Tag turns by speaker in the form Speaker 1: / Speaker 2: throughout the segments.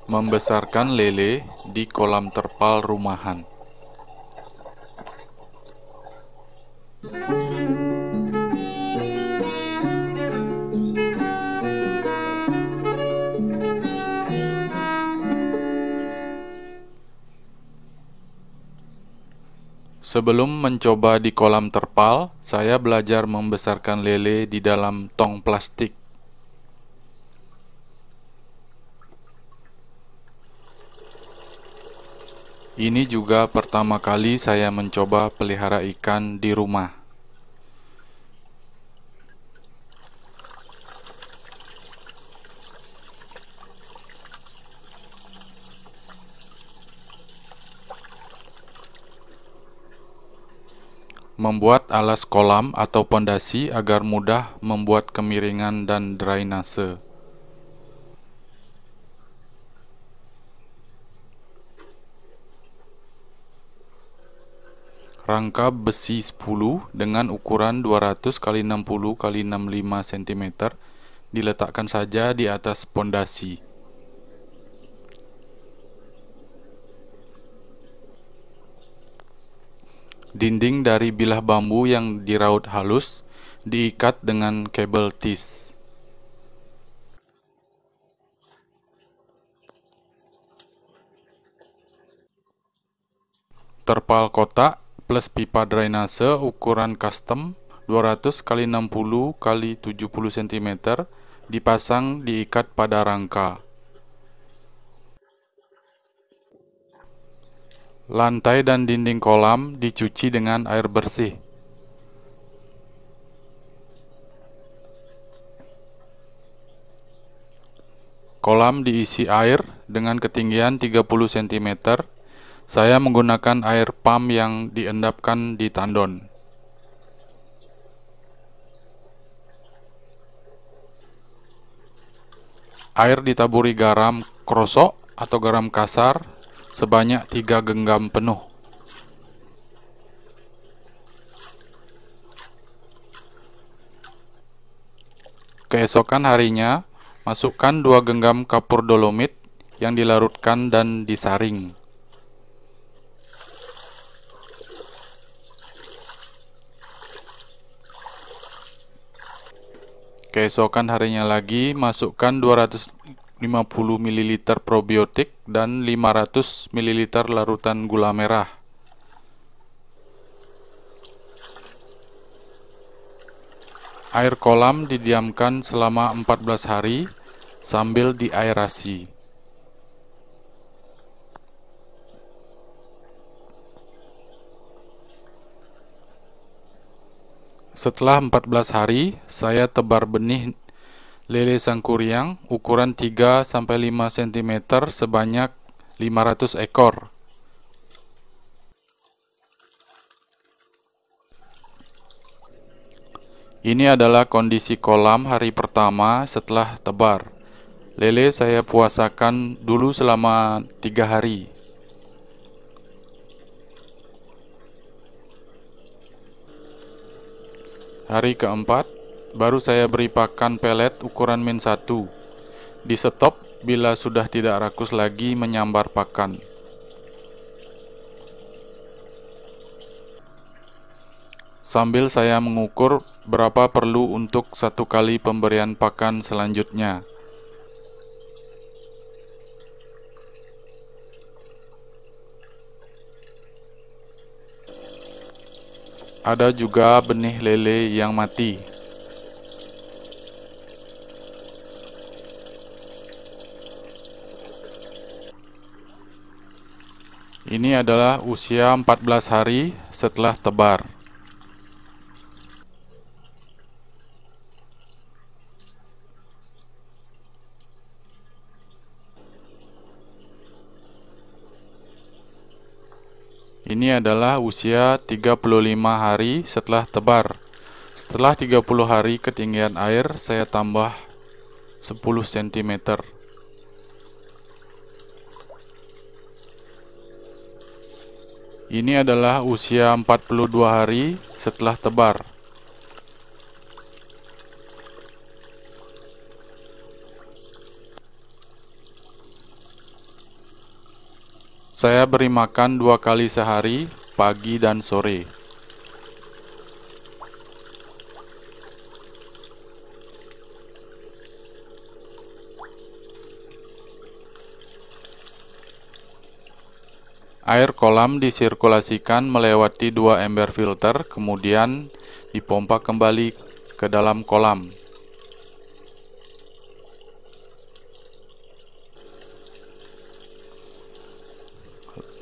Speaker 1: Membesarkan lele di kolam terpal rumahan. Sebelum mencoba di kolam terpal, saya belajar membesarkan lele di dalam tong plastik. Ini juga pertama kali saya mencoba pelihara ikan di rumah. Membuat alas kolam atau pondasi agar mudah membuat kemiringan dan drainase. Rangka besi 10 dengan ukuran 200 x 60 x 65 cm diletakkan saja di atas pondasi. Dinding dari bilah bambu yang diraut halus diikat dengan kabel tis. Terpal kotak plus pipa drainase ukuran custom 200 x 60 x 70 cm dipasang diikat pada rangka. Lantai dan dinding kolam dicuci dengan air bersih. Kolam diisi air dengan ketinggian 30 cm. Saya menggunakan air pam yang diendapkan di tandon. Air ditaburi garam krosok atau garam kasar sebanyak 3 genggam penuh. Keesokan harinya, masukkan 2 genggam kapur dolomit yang dilarutkan dan disaring. Keesokan harinya lagi, masukkan 250 ml probiotik dan 500 ml larutan gula merah. Air kolam didiamkan selama 14 hari sambil diaerasi. Setelah 14 hari, saya tebar benih lele sangkuriang ukuran 3-5 cm sebanyak 500 ekor. Ini adalah kondisi kolam hari pertama setelah tebar. Lele saya puasakan dulu selama 3 hari. Hari keempat, baru saya beri pakan pelet ukuran min 1. Di stop bila sudah tidak rakus lagi menyambar pakan. Sambil saya mengukur berapa perlu untuk 1 kali pemberian pakan selanjutnya. Ada juga benih lele yang mati. Ini adalah usia 14 hari setelah tebar. Ini adalah usia 35 hari setelah tebar. Setelah 30 hari ketinggian air, saya tambah 10 cm. Ini adalah usia 42 hari setelah tebar. Saya beri makan 2 kali sehari, pagi dan sore. Air kolam disirkulasikan melewati 2 ember filter, kemudian dipompa kembali ke dalam kolam.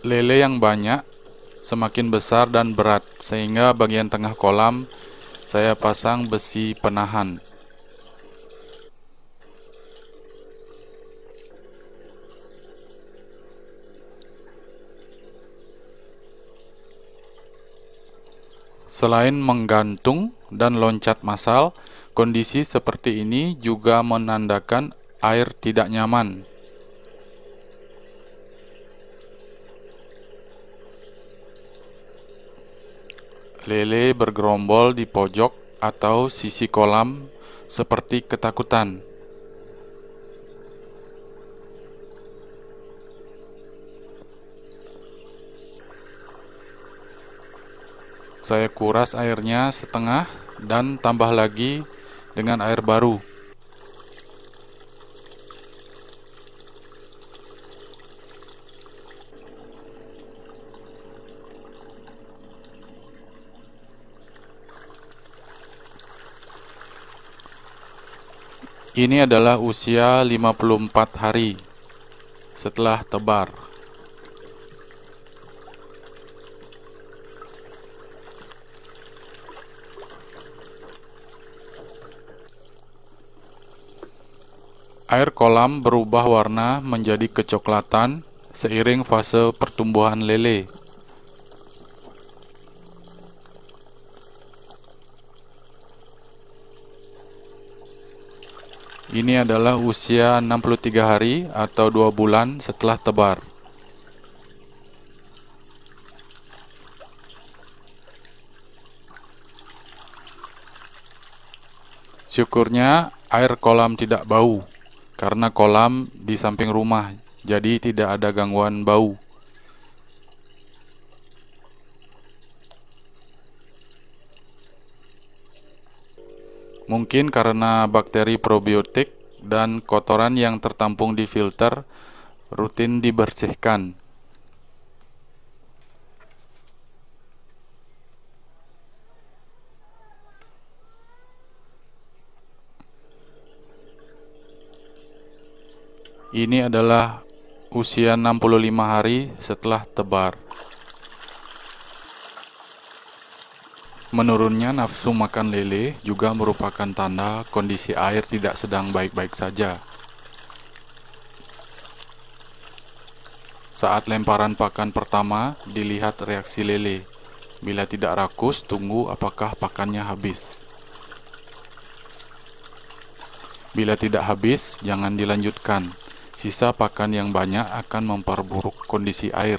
Speaker 1: Lele yang banyak semakin besar dan berat, sehingga bagian tengah kolam saya pasang besi penahan. Selain menggantung dan loncat massal, kondisi seperti ini juga menandakan air tidak nyaman. Lele bergerombol di pojok atau sisi kolam seperti ketakutan. Saya kuras airnya setengah dan tambah lagi dengan air baru. Ini adalah usia 54 hari setelah tebar. Air kolam berubah warna menjadi kecoklatan seiring fase pertumbuhan lele. Ini adalah usia 63 hari atau 2 bulan setelah tebar. Syukurnya air kolam tidak bau, karena kolam di samping rumah, jadi tidak ada gangguan bau. Mungkin karena bakteri probiotik dan kotoran yang tertampung di filter rutin dibersihkan. Ini adalah usia 65 hari setelah tebar. Menurunnya nafsu makan lele juga merupakan tanda kondisi air tidak sedang baik-baik saja. Saat lemparan pakan pertama, dilihat reaksi lele. Bila tidak rakus, tunggu apakah pakannya habis. Bila tidak habis, jangan dilanjutkan. Sisa pakan yang banyak akan memperburuk kondisi air.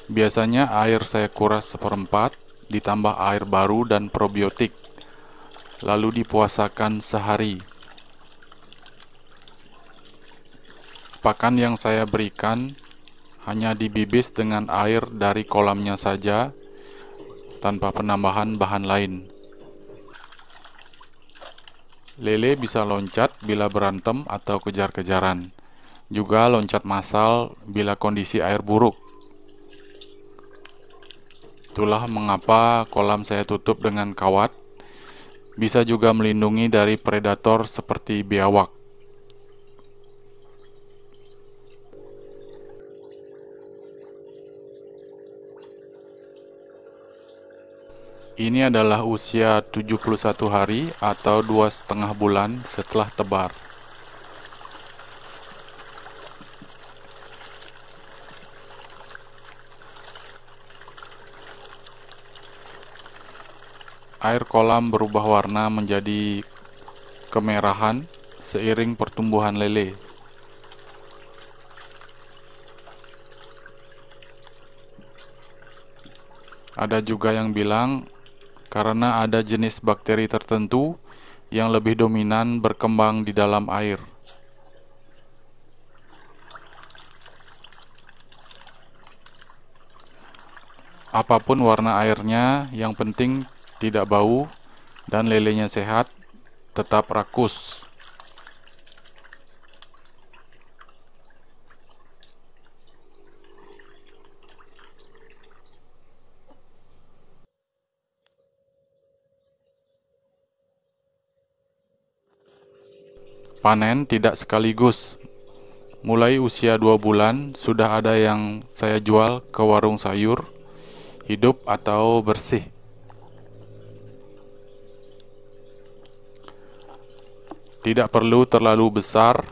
Speaker 1: Biasanya air saya kuras seperempat, ditambah air baru dan probiotik, lalu dipuasakan sehari. Pakan yang saya berikan hanya dibibis dengan air dari kolamnya saja, tanpa penambahan bahan lain. Lele bisa loncat bila berantem atau kejar-kejaran, juga loncat massal bila kondisi air buruk. Itulah mengapa kolam saya tutup dengan kawat, bisa juga melindungi dari predator seperti biawak. Ini adalah usia 71 hari atau 2,5 bulan setelah tebar. Air kolam berubah warna menjadi kemerahan seiring pertumbuhan lele. Ada juga yang bilang karena ada jenis bakteri tertentu yang lebih dominan berkembang di dalam air. Apapun warna airnya, yang penting tidak bau dan lelenya sehat, tetap rakus. Panen tidak sekaligus. Mulai usia 2 bulan sudah ada yang saya jual ke warung sayur, hidup atau bersih. Tidak perlu terlalu besar,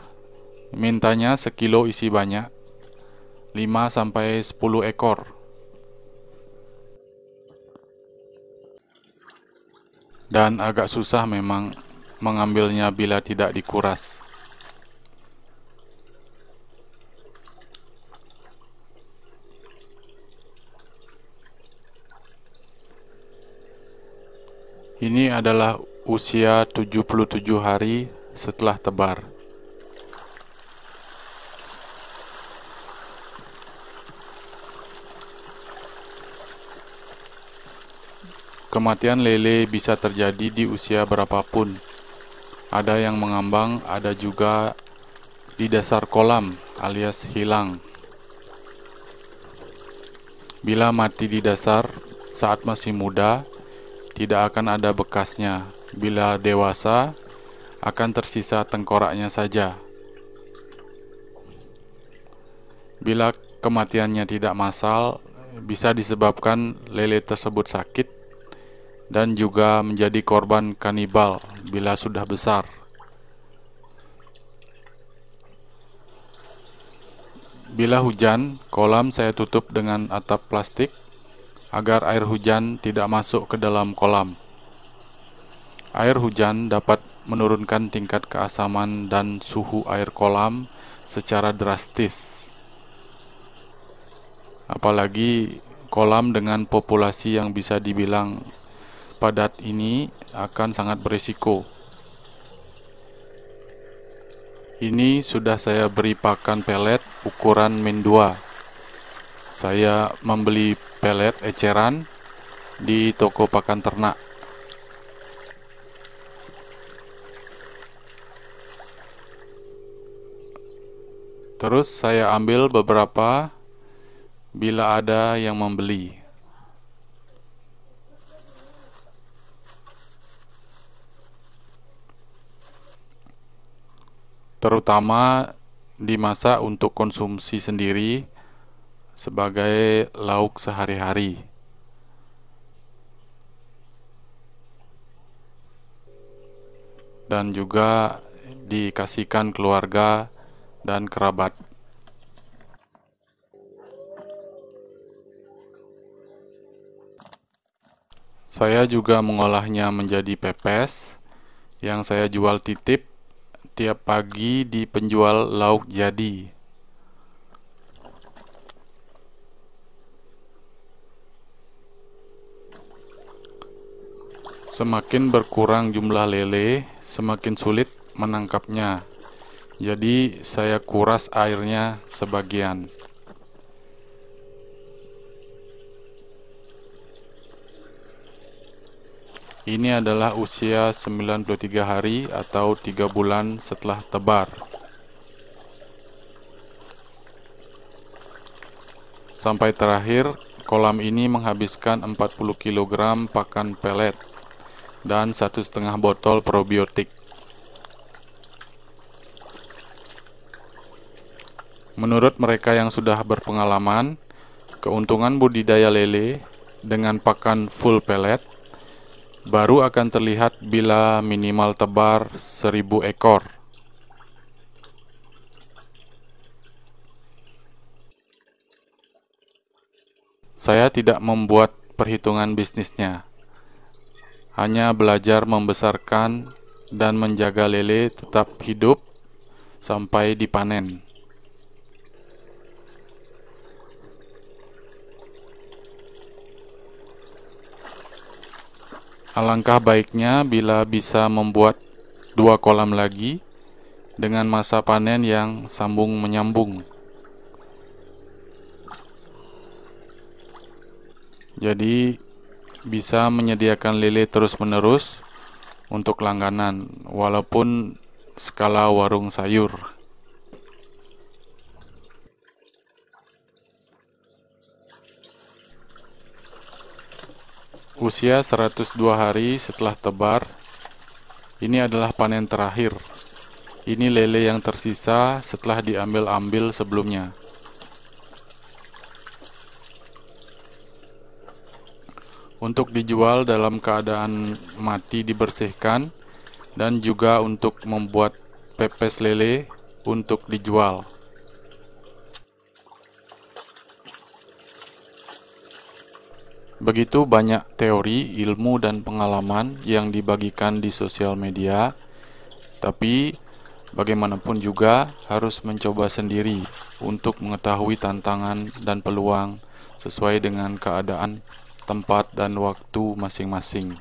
Speaker 1: mintanya sekilo isi banyak, 5-10 ekor. Dan agak susah memang mengambilnya bila tidak dikuras. Ini adalah usia 77 hari setelah tebar. Kematian lele bisa terjadi di usia berapapun. Ada yang mengambang, ada juga di dasar kolam alias hilang. Bila mati di dasar saat masih muda, tidak akan ada bekasnya. Bila dewasa, akan tersisa tengkoraknya saja. Bila kematiannya tidak massal, bisa disebabkan lele tersebut sakit dan juga menjadi korban kanibal bila sudah besar. Bila hujan, kolam saya tutup dengan atap plastik agar air hujan tidak masuk ke dalam kolam. Air hujan dapat menurunkan tingkat keasaman dan suhu air kolam secara drastis. Apalagi kolam dengan populasi yang bisa dibilang padat ini akan sangat berisiko. Ini sudah saya beri pakan pelet ukuran min 2. Saya membeli pelet eceran di toko pakan ternak. Terus saya ambil beberapa bila ada yang membeli. Terutama dimasak untuk konsumsi sendiri sebagai lauk sehari-hari. Dan juga dikasihkan keluarga dan kerabat. Saya juga mengolahnya menjadi pepes yang saya jual titip tiap pagi di penjual lauk jadi. Semakin berkurang jumlah lele, semakin sulit menangkapnya. Jadi saya kuras airnya sebagian. Ini adalah usia 93 hari atau 3 bulan setelah tebar. Sampai terakhir, kolam ini menghabiskan 40 kg pakan pelet dan 1,5 botol probiotik. Menurut mereka yang sudah berpengalaman, keuntungan budidaya lele dengan pakan full pelet baru akan terlihat bila minimal tebar 1.000 ekor. Saya tidak membuat perhitungan bisnisnya, hanya belajar membesarkan dan menjaga lele tetap hidup sampai dipanen. Alangkah baiknya bila bisa membuat 2 kolam lagi dengan masa panen yang sambung menyambung. Jadi bisa menyediakan lele terus-menerus untuk langganan, walaupun skala warung sayur. Usia 102 hari setelah tebar, ini adalah panen terakhir. Ini lele yang tersisa setelah diambil-ambil sebelumnya. Untuk dijual dalam keadaan mati dibersihkan, dan juga untuk membuat pepes lele untuk dijual. Begitu banyak teori, ilmu, dan pengalaman yang dibagikan di sosial media, tapi bagaimanapun juga harus mencoba sendiri untuk mengetahui tantangan dan peluang sesuai dengan keadaan, tempat, dan waktu masing-masing.